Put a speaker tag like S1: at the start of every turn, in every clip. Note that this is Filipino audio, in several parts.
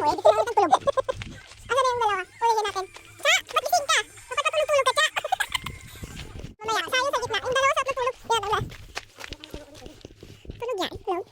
S1: mo eh, gusto mo itong tulog. Asa na yung dalawa? Ulihin natin. Cha! Ba't gising ka? Dapat natulog-tulog ka, Cha! Mamaya, sa yung sa gitna. Yung dalawa sa tulog. Yan, wala. Tulog yan. Tulog.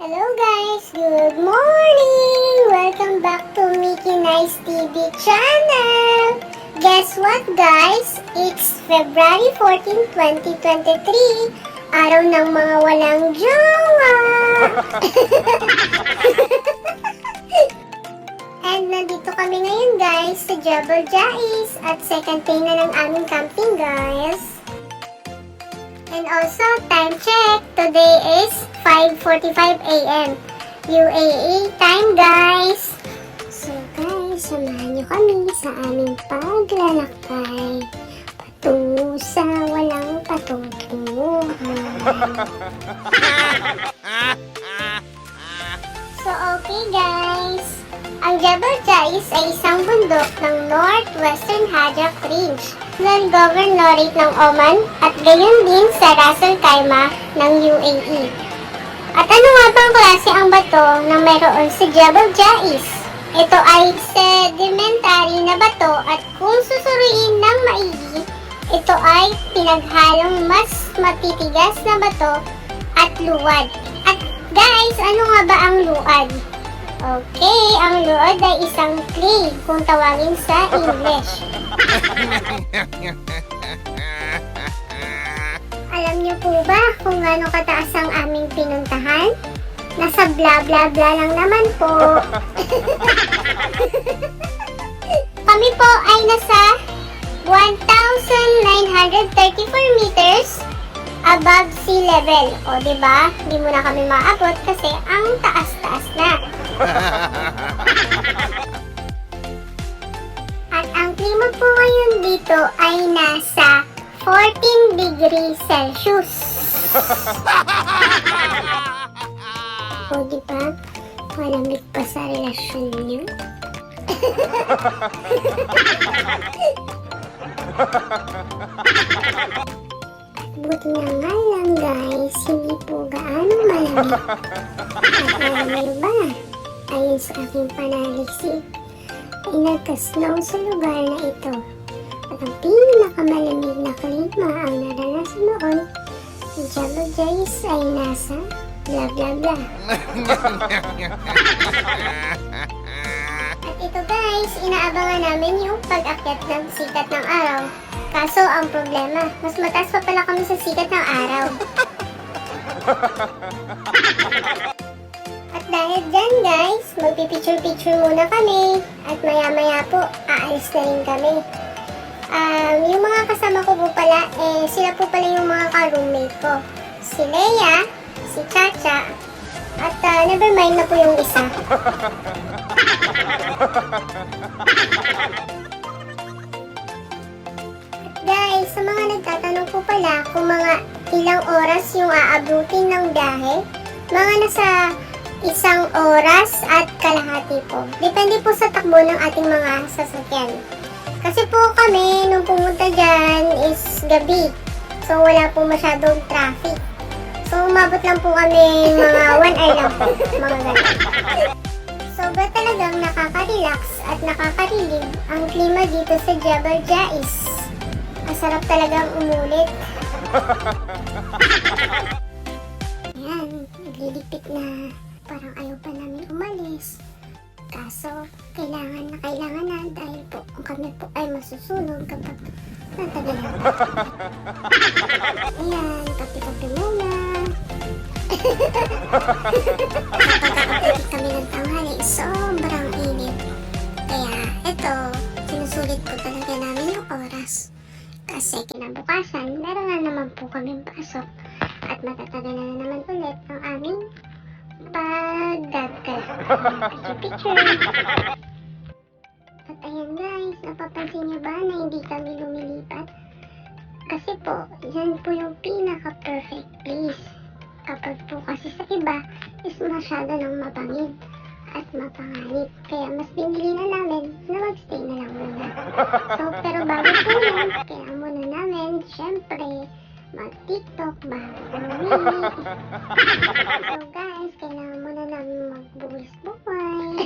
S1: Hello guys! Good morning! Welcome back to Mickey Nice TV channel! Guess what guys? It's February 14, 2023. Araw ng mga walang jowa! And nandito kami ngayon guys sa Jabal Jais at second day na ng aming camping guys. And also, time check. Today is 5:45 a.m. UAE time, guys. So, guys, samahan nyo kami sa aming paglalakbay patungo sa walang patutunguhan. So, okay, guys. Ang Jabal Jais ay isang bundok ng Northwestern Hajj Range ng Governorate ng Oman at gayon din sa Ras Al Khaimah ng UAE. At ano nga bang klase ang bato na mayroon sa Jabal Jais? Ito ay sedimentary na bato at kung susuriin ng maigi, ito ay pinaghalong mas matitigas na bato at luwad. At guys, ano nga ba ang luwad? Okay, ang luwad ay isang clay kung tawagin sa English. Alam niyo po ba kung gaano kataas ang aming pinuntahan? Nasa bla bla bla lang naman po. Kami po ay nasa 1,934 meters above sea level. O diba, hindi mo na kami maabot kasi ang taas-taas na. At ang klima po ngayon dito ay nasa 14 degrees Celsius. O diba, malamig pa sa relasyon niyo. Buti na nga lang guys, hindi po gaano malamig. At alam ba, ayon sa aking panalisip, ay nagka-snow sa lugar na ito. At ang pinakamalamig na klima ang naranasan noon, ang Jabal Jais ay nasa bla bla bla. At ito guys, inaabangan namin yung pag-akyat ng sikat ng araw. Kaso ang problema, mas mataas pa pala kami sa sikat ng araw. At dahil dyan guys, magpipicture-picture muna kami. At maya-maya po, aalis na rin kami. Yung mga kasama ko po pala, sila po pala yung mga ka-roommate ko. Si Leia, si Chacha, at never mind na po yung isa. Guys, sa mga nagtatanong po pala kung mga ilang oras yung aabutin ng biyahe, mga nasa 1 oras at kalahati po. Depende po sa takbo ng ating mga sasakyan. Kasi po kami, nung pumunta dyan is gabi. So, wala po masyadong traffic. So, umabot lang po kami mga 1 hour lang po. Mga ganun. So, ba talagang nakaka-relax at nakaka-relieve ang klima dito sa Jabal Jais? Masarap talagang umulit. Ayan, naglilipit na. Parang ayaw pa namin umalis. Kaso, kailangan na dahil po kami po ay masusunog kapag natagalan. Ayan, kape-kape muna. Kapag kami ng tanghali, sobrang init. Kaya, eto, sinusulit po talaga namin yung oras. Kasi kinabukasan, meron na naman po kaming pasok at matatagal na naman ulit ang aming pagdadala. Picture. Ayan guys, napapansin niyo ba na hindi kami lumilipat? Kasi po, yan po yung pinaka-perfect place. Kapag po kasi sa iba is masyado nang mabangin at mapanganib. Kaya mas pinili na namin na magstay na lang muna. So, pero bago po yan, kaya muna namin, syempre, mag-tiktok bago uwi. So guys, kailangan muna namin magbuwis buhay.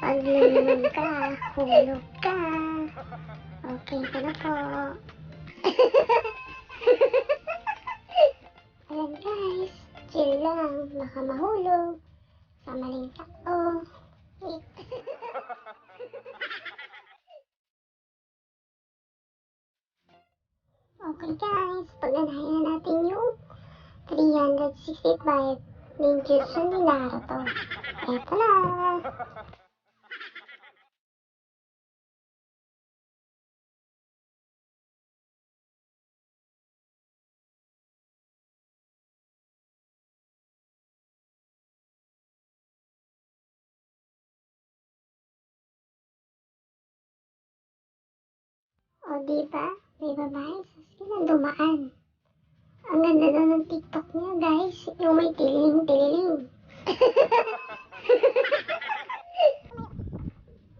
S1: Pag lumingon ka, hulog ka. Okay ka na po. Ayan guys, chill lang, baka mahulog sa maling takbo. Okay guys, paganahin natin yung 365 ninjutsu ni Naruto. Eto na! O diba, may babae sa sila dumaan. Ang ganda na ng TikTok niya guys, yung may tiling-tiling.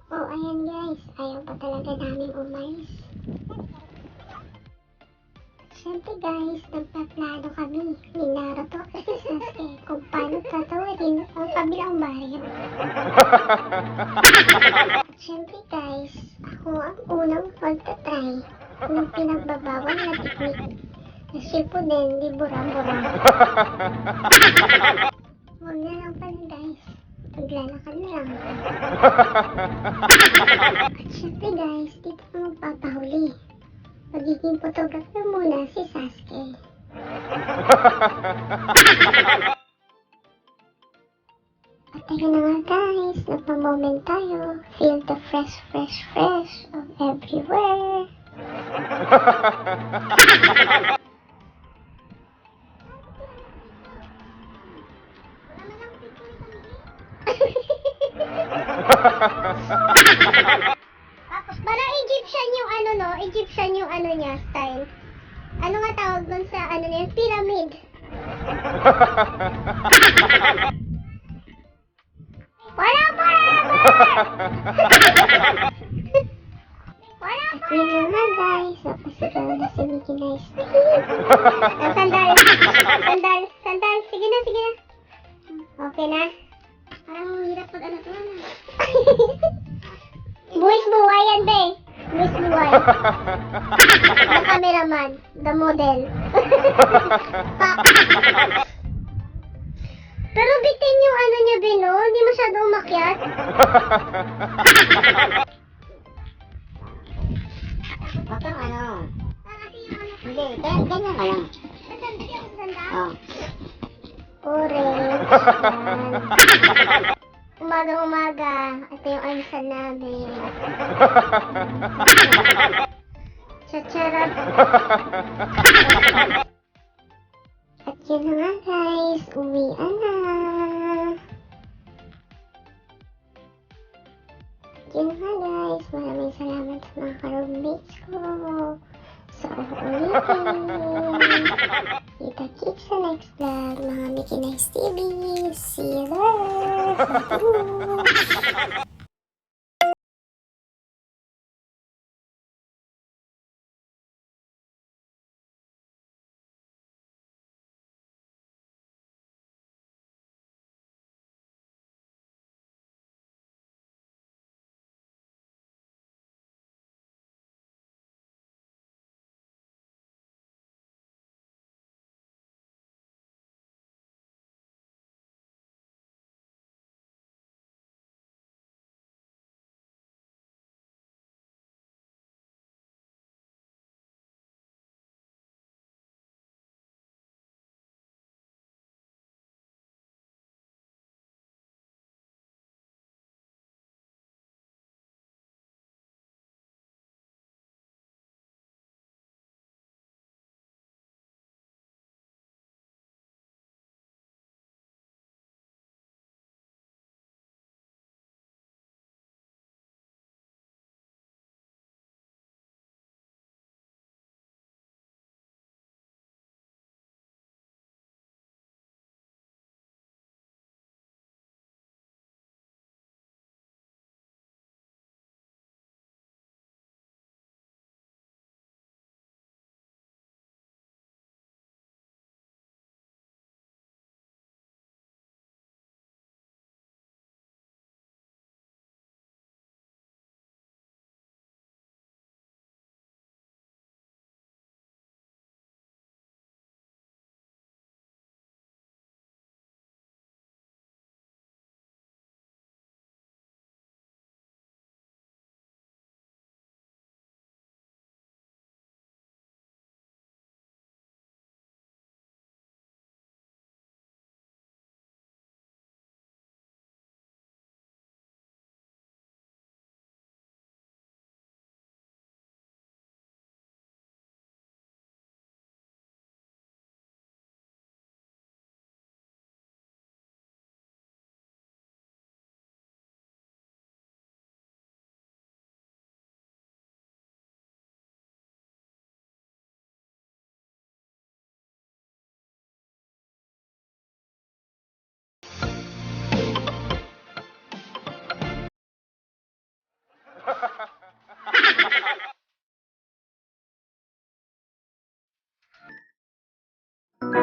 S1: Oh, ayan guys, ayaw pa talaga namin umalis. Siyempre guys, nagpaplano kami ni Naruto at Sasuke kung paano tatawarin ang kabilang baryo. At siyempre guys, ako ang unang magta-try ng pinagbabawal na teknik na Shippuden di Bura-Bura. Huwag na lang pala guys, maglalakad na lang. At syempre guys, dito ka magpapahuli. Magiging photographer muna si Sasuke. At ayun na nga guys, nagpa-moment tayo. Feel the fresh of everywhere. Parang Egyptian yung ano no, Egyptian yung ano niya, style. Ano nga tawag dun sa ano niya, pyramid. Wala pa! Wala pa! At yun nga guys, napasigaw na si Mickey Nice. Sandal, sandal, sige na. Okay na? Parang hirap pag ano to na. Buwis buhay yan, be. Buwis buhay. The cameraman. The model. Pero bitin yung ano niya, be, no? Hindi masyado umakyat.
S2: Bakit ano?
S1: Kasi yung ano.
S2: Hindi, ganyan ka lang.
S1: Sandal yung sandal.
S2: Oh.
S1: Orange. Umaga, ito yung almusal namin. Chacharap. At yun na nga guys, uwian na. Yun na nga guys, maraming salamat sa mga ka-roommates ko. So, ulitin. Kita-kits sa next vlog, mga Mickey Nice TV. See you there!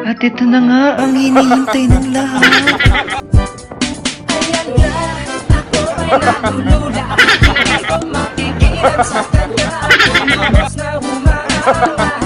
S3: At ito na nga ang hinihintay ng lahat.
S4: Ayan na, ako ay nalulula. Hindi ko mapigilan sa kanya. Mas na humaharap.